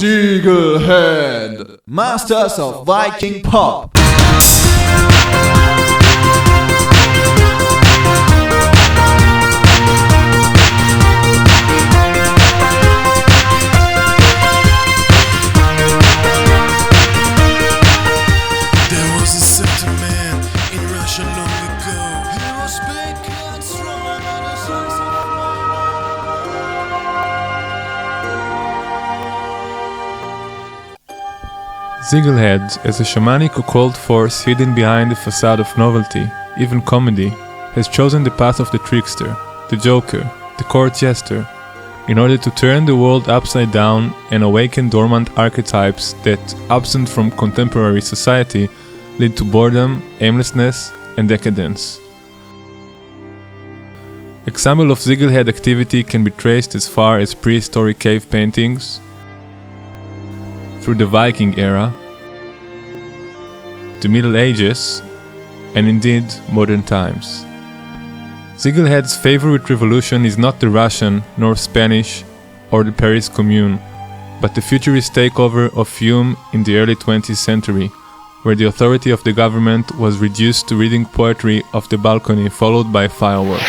Siegelhead, masters of Viking pop. Siegelhead, as a shamanic occult force hidden behind the facade of novelty, even comedy, has chosen the path of the trickster, the joker, the court jester, in order to turn the world upside down and awaken dormant archetypes that, absent from contemporary society, lead to boredom, aimlessness, and decadence. Example of Siegelhead activity can be traced as far as prehistoric cave paintings, through the Viking era, the Middle Ages, and indeed modern times. Siegelhead's favorite revolution is not the Russian, nor Spanish, or the Paris Commune, but the futurist takeover of Hume in the early 20th century, where the authority of the government was reduced to reading poetry off the balcony followed by fireworks.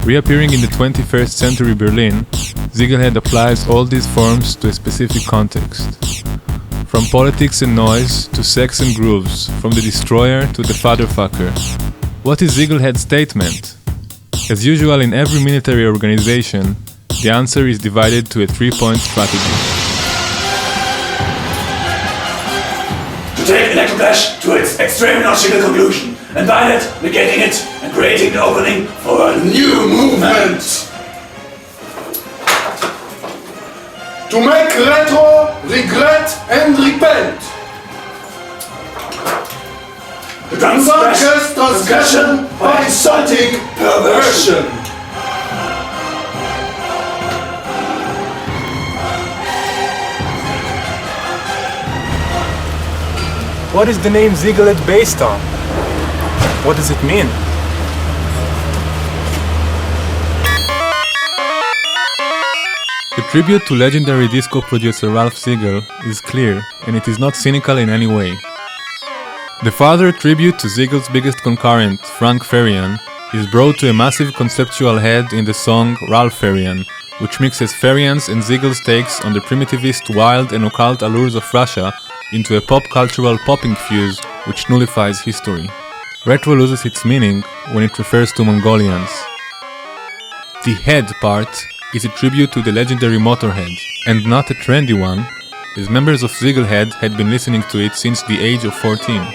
Reappearing in the 21st century Berlin, Siegelhead applies all these forms to a specific context. From politics and noise to sex and grooves, from the destroyer to the fatherfucker. What is Siegelhead's statement? As usual in every military organization, the answer is divided to a 3-point strategy. To take electroclash to its extreme logical conclusion, and by that negating it and creating the opening for a new movement. To make retro, regret and repent. To transgression by inciting perversion. What is the name Siegelhead based on? What does it mean? The tribute to legendary disco producer Ralph Siegel is clear, and it is not cynical in any way. The further tribute to Siegel's biggest concurrent, Frank Farian, is brought to a massive conceptual head in the song Ralph Farian, which mixes Farian's and Siegel's takes on the primitivist, wild and occult allures of Russia into a pop-cultural popping fuse which nullifies history. Retro loses its meaning when it refers to Mongolians. The head part is a tribute to the legendary Motorhead, and not a trendy one, as members of Siegelhead had been listening to it since the age of 14.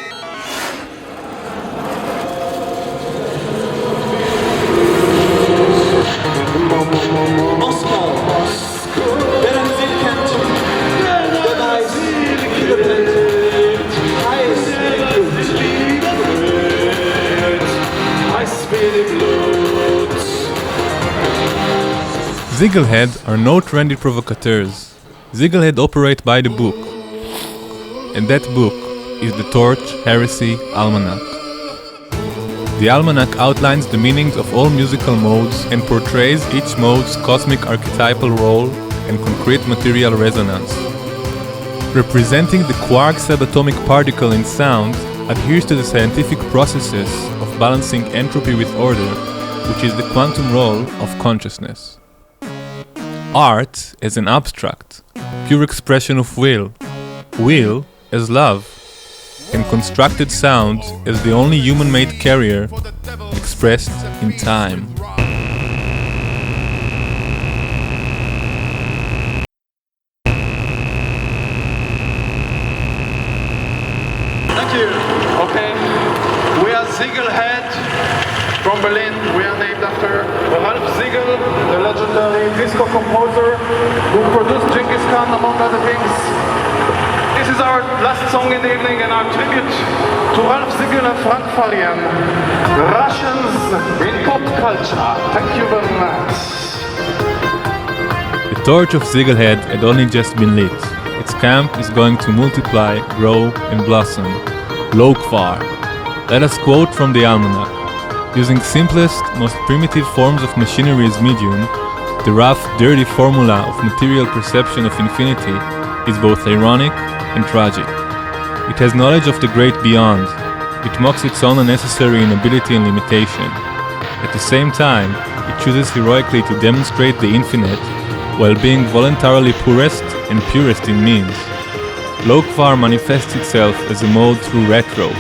Siegelhead are no trendy provocateurs. Siegelhead operate by the book. And that book is the Torch Heresy Almanac. The Almanac outlines the meanings of all musical modes and portrays each mode's cosmic archetypal role and concrete material resonance. Representing the quark subatomic particle in sound adheres to the scientific processes of balancing entropy with order, which is the quantum role of consciousness. Art as an abstract, pure expression of will as love, and constructed sound as the only human-made carrier expressed in time. Thank you. Okay, we are Siegelhead from Berlin. We are named after Ralph Siegel, the legendary disco composer who produced Genghis Khan, among other things. This is our last song in the evening and our tribute to Ralph Siegel and Frank Farian, Russians in pop culture. Thank you very much. The torch of Siegelhead had only just been lit. Its camp is going to multiply, grow, and blossom. Lokvar. Let us quote from the Almanac. Using simplest, most primitive forms of machinery as medium, the rough, dirty formula of material perception of infinity is both ironic and tragic. It has knowledge of the great beyond. It mocks its own unnecessary inability and limitation. At the same time, it chooses heroically to demonstrate the infinite while being voluntarily poorest and purest in means. Lokvar manifests itself as a mode through retro.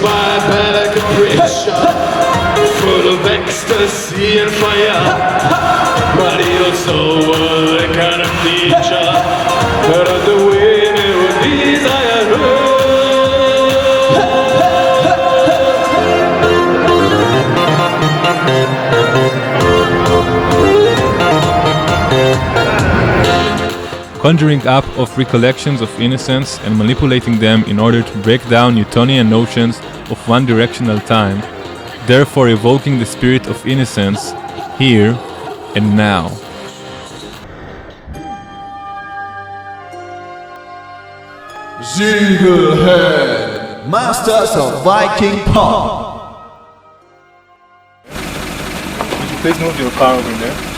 By better capriccia, full of ecstasy and fire, but he also was a kind of teacher, but of the way they would desire her. Conjuring up of recollections of innocence and manipulating them in order to break down Newtonian notions of one-directional time, therefore evoking the spirit of innocence here and now. Siegelhead, masters of Viking pop. Please move your car over there.